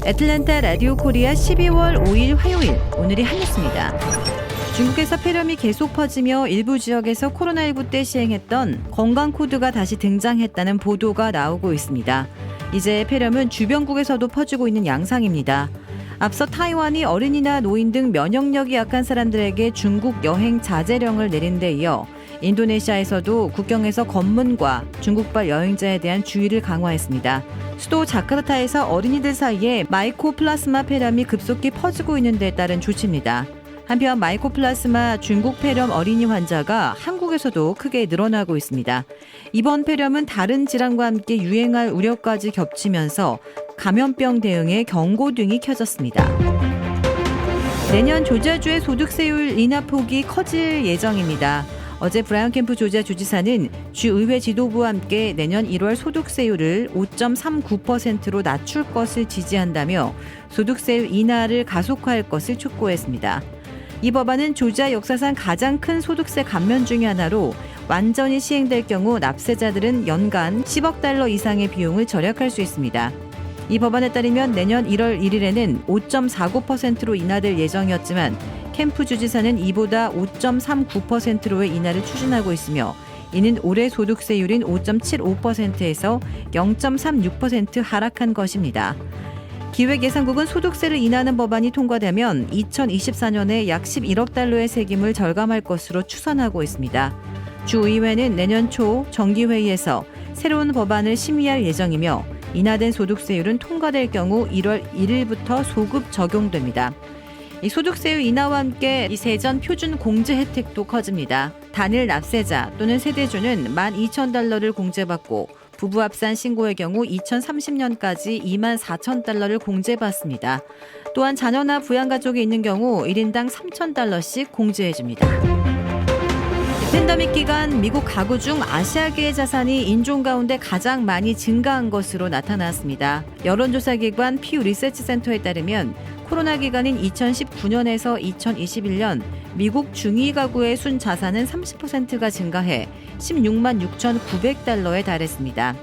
애틀랜타 라디오 코리아 12월 5일 화요일, 오늘이 한 뉴스입니다. 중국에서 폐렴이 계속 퍼지며 일부 지역에서 코로나19 때 시행했던 건강코드가 다시 등장했다는 보도가 나오고 있습니다. 이제 폐렴은 주변국에서도 퍼지고 있는 양상입니다. 앞서 타이완이 어린이나 노인 등 면역력이 약한 사람들에게 중국 여행 자제령을 내린 데 이어 인도네시아에서도 국경에서 검문과 중국발 여행자에 대한 주의를 강화했습니다. 수도 자카르타에서 어린이들 사이에 마이코플라스마 폐렴이 급속히 퍼지고 있는 데 따른 조치입니다. 한편 마이코플라스마 중국 폐렴 어린이 환자가 한국에서도 크게 늘어나고 있습니다. 이번 폐렴은 다른 질환과 함께 유행할 우려까지 겹치면서 감염병 대응에 경고등이 켜졌습니다. 내년 조지아주의 소득세율 인하폭이 커질 예정입니다. 어제 브라이언 캠프 조지아 주지사는 주의회 지도부와 함께 내년 1월 소득세율을 5.39%로 낮출 것을 지지한다며 소득세율 인하를 가속화할 것을 촉구했습니다. 이 법안은 조지아 역사상 가장 큰 소득세 감면 중의 하나로 완전히 시행될 경우 납세자들은 연간 10억 달러 이상의 비용을 절약할 수 있습니다. 이 법안에 따르면 내년 1월 1일에는 5.49%로 인하될 예정이었지만 캠프 주지사는 이보다 5.39%로의 인하를 추진하고 있으며 이는 올해 소득세율인 5.75%에서 0.36% 하락한 것입니다. 기획예산국은 소득세를 인하하는 법안이 통과되면 2024년에 약 11억 달러의 세금을 절감할 것으로 추산하고 있습니다. 주의회는 내년 초 정기회의에서 새로운 법안을 심의할 예정이며 인하된 소득세율은 통과될 경우 1월 1일부터 소급 적용됩니다. 이 소득세율 인하와 함께 이 세전 표준 공제 혜택도 커집니다. 단일 납세자 또는 세대주는 12,000달러를 공제받고 부부 합산 신고의 경우 2030년까지 24,000달러를 공제받습니다. 또한 자녀나 부양가족이 있는 경우 1인당 3,000달러씩 공제해줍니다. 팬데믹 기간 미국 가구 중 아시아계의 자산이 인종 가운데 가장 많이 증가한 것으로 나타났습니다. 여론조사기관 퓨 리서치 센터에 따르면 코로나 기간인 2019년에서 2021년 미국 중위 가구의 순 자산은 30%가 증가해 16만 6,900달러에 달했습니다.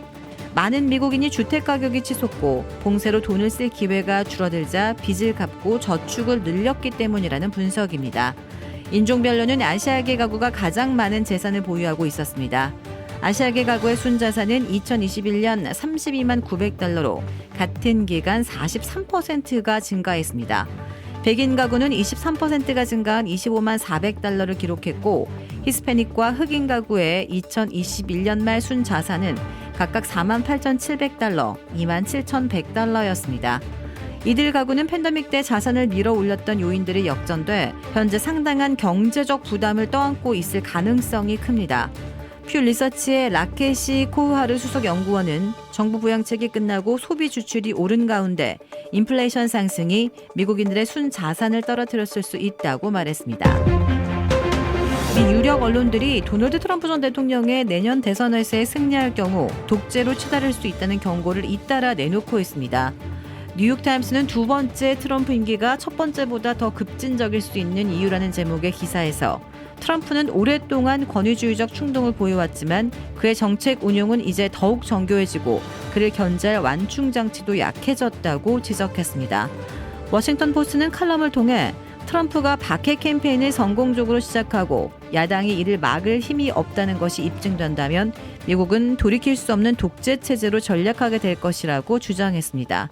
많은 미국인이 주택 가격이 치솟고 봉쇄로 돈을 쓸 기회가 줄어들자 빚을 갚고 저축을 늘렸기 때문이라는 분석입니다. 인종별로는 아시아계 가구가 가장 많은 재산을 보유하고 있었습니다. 아시아계 가구의 순자산은 2021년 32만 900달러로 같은 기간 43%가 증가했습니다. 백인 가구는 23%가 증가한 25만 400달러를 기록했고 히스패닉과 흑인 가구의 2021년 말 순자산은 각각 4만 8,700달러, 2만 7,100달러였습니다. 이들 가구는 팬데믹 때 자산을 밀어 올렸던 요인들이 역전돼 현재 상당한 경제적 부담을 떠안고 있을 가능성이 큽니다. 퓨 리서치의 라케시 코우하르 수석 연구원은 정부 부양책이 끝나고 소비 지출이 오른 가운데 인플레이션 상승이 미국인들의 순 자산을 떨어뜨렸을 수 있다고 말했습니다. 미 유력 언론들이 도널드 트럼프 전 대통령의 내년 대선에서 승리할 경우 독재로 치달을 수 있다는 경고를 잇따라 내놓고 있습니다. 뉴욕타임스는 두 번째 트럼프 임기가 첫 번째보다 더 급진적일 수 있는 이유라는 제목의 기사에서 트럼프는 오랫동안 권위주의적 충동을 보여왔지만 그의 정책 운용은 이제 더욱 정교해지고 그를 견제할 완충 장치도 약해졌다고 지적했습니다. 워싱턴 포스트는 칼럼을 통해 트럼프가 박해 캠페인을 성공적으로 시작하고 야당이 이를 막을 힘이 없다는 것이 입증된다면 미국은 돌이킬 수 없는 독재 체제로 전락하게 될 것이라고 주장했습니다.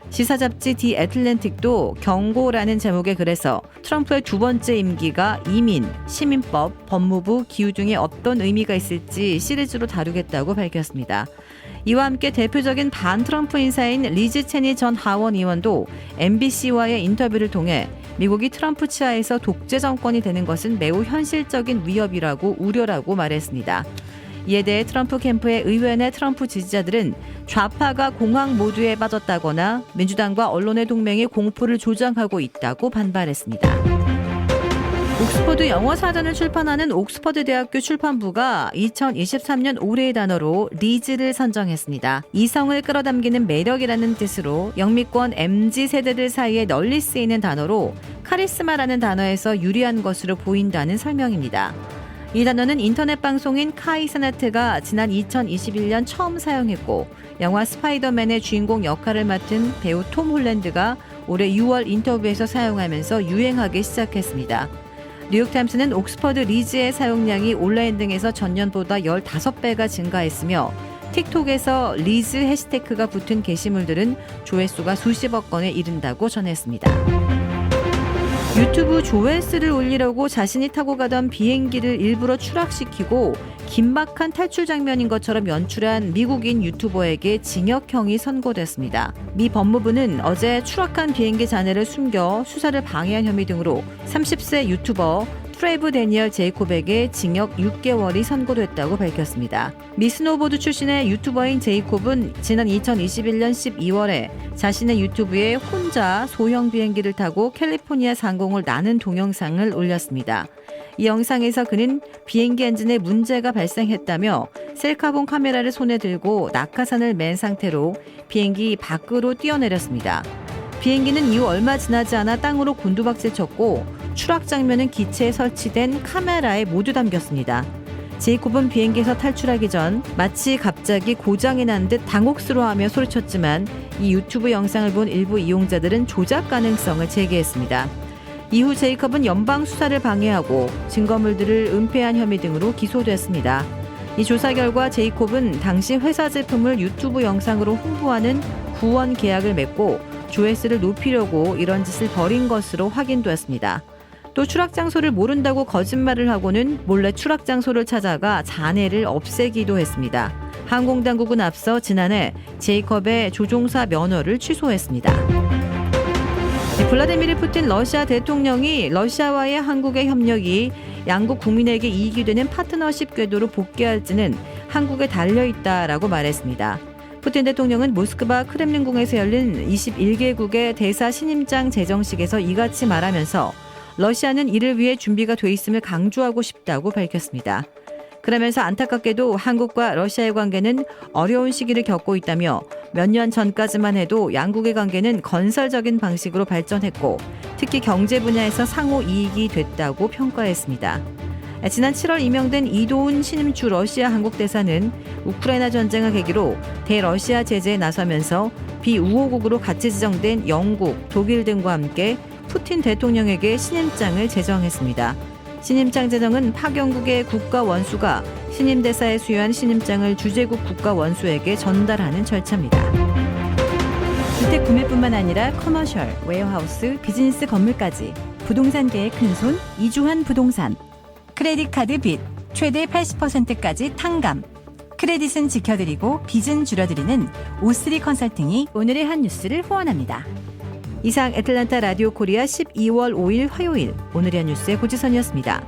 시사잡지 디 애틀랜틱도 경고라는 제목의 글에서 트럼프의 두 번째 임기가 이민, 시민법, 법무부, 기후 등에 어떤 의미가 있을지 시리즈로 다루겠다고 밝혔습니다. 이와 함께 대표적인 반 트럼프 인사인 리즈 체니 전 하원 의원도 MBC와의 인터뷰를 통해 미국이 트럼프 치하에서 독재 정권이 되는 것은 매우 현실적인 위협이라고 우려라고 말했습니다. 이에 대해 트럼프 캠프의 의회 내 트럼프 지지자들은 좌파가 공황 모드에 빠졌다거나 민주당과 언론의 동맹이 공포를 조장하고 있다고 반발했습니다. 옥스퍼드 영어 사전을 출판하는 옥스퍼드 대학교 출판부가 2023년 올해의 단어로 리즈를 선정했습니다. 이성을 끌어당기는 매력이라는 뜻으로 영미권 MZ세대들 사이에 널리 쓰이는 단어로 카리스마라는 단어에서 유리한 것으로 보인다는 설명입니다. 이 단어는 인터넷 방송인 카이스네트가 지난 2021년 처음 사용했고 영화 스파이더맨의 주인공 역할을 맡은 배우 톰 홀랜드가 올해 6월 인터뷰에서 사용하면서 유행하기 시작했습니다. 뉴욕타임스는 옥스퍼드 리즈의 사용량이 온라인 등에서 전년보다 15배가 증가했으며 틱톡에서 리즈 해시태그가 붙은 게시물들은 조회수가 수십억 건에 이른다고 전했습니다. 유튜브 조회수를 올리려고 자신이 타고 가던 비행기를 일부러 추락시키고 긴박한 탈출 장면인 것처럼 연출한 미국인 유튜버에게 징역형이 선고됐습니다. 미 법무부는 어제 추락한 비행기 잔해를 숨겨 수사를 방해한 혐의 등으로 30세 유튜버 트레이브 데니얼 제이콥에게 징역 6개월이 선고됐다고 밝혔습니다. 미 스노보드 출신의 유튜버인 제이콥은 지난 2021년 12월에 자신의 유튜브에 혼자 소형 비행기를 타고 캘리포니아 상공을 나는 동영상을 올렸습니다. 이 영상에서 그는 비행기 엔진에 문제가 발생했다며 셀카봉 카메라를 손에 들고 낙하산을 맨 상태로 비행기 밖으로 뛰어내렸습니다. 비행기는 이후 얼마 지나지 않아 땅으로 곤두박질 쳤고 추락 장면은 기체에 설치된 카메라에 모두 담겼습니다. 제이콥은 비행기에서 탈출하기 전 마치 갑자기 고장이 난 듯 당혹스러워하며 소리쳤지만 이 유튜브 영상을 본 일부 이용자들은 조작 가능성을 제기했습니다. 이후 제이콥은 연방 수사를 방해하고 증거물들을 은폐한 혐의 등으로 기소됐습니다. 이 조사 결과 제이콥은 당시 회사 제품을 유튜브 영상으로 홍보하는 후원 계약을 맺고 조회수를 높이려고 이런 짓을 벌인 것으로 확인되었습니다. 또 추락 장소를 모른다고 거짓말을 하고는 몰래 추락 장소를 찾아가 잔해를 없애기도 했습니다. 항공당국은 앞서 지난해 제이콥의 조종사 면허를 취소했습니다. 블라디미르 푸틴 러시아 대통령이 러시아와의 한국의 협력이 양국 국민에게 이익이 되는 파트너십 궤도로 복귀할지는 한국에 달려있다라고 말했습니다. 푸틴 대통령은 모스크바 크렘린궁에서 열린 21개국의 대사 신임장 제정식에서 이같이 말하면서 러시아는 이를 위해 준비가 돼 있음을 강조하고 싶다고 밝혔습니다. 그러면서 안타깝게도 한국과 러시아의 관계는 어려운 시기를 겪고 있다며 몇 년 전까지만 해도 양국의 관계는 건설적인 방식으로 발전했고 특히 경제 분야에서 상호 이익이 됐다고 평가했습니다. 지난 7월 임명된 이도훈 신임주 러시아 한국 대사는 우크라이나 전쟁을 계기로 대러시아 제재에 나서면서 비우호국으로 같이 지정된 영국, 독일 등과 함께 푸틴 대통령에게 신임장을 제정했습니다. 신임장 제정은 파견국의 국가 원수가 신임 대사에 수여한 신임장을 주재국 국가 원수에게 전달하는 절차입니다. 주택 구매뿐만 아니라 커머셜, 웨어하우스, 비즈니스 건물까지 부동산계의 큰손 이주환 부동산. 크레딧 카드 빚 최대 80%까지 탕감. 크레딧은 지켜드리고 빚은 줄여드리는 O3 컨설팅이 오늘의 한 뉴스를 후원합니다. 이상 애틀랜타 라디오 코리아 12월 5일 화요일 오늘의 한 뉴스의 고지선이었습니다.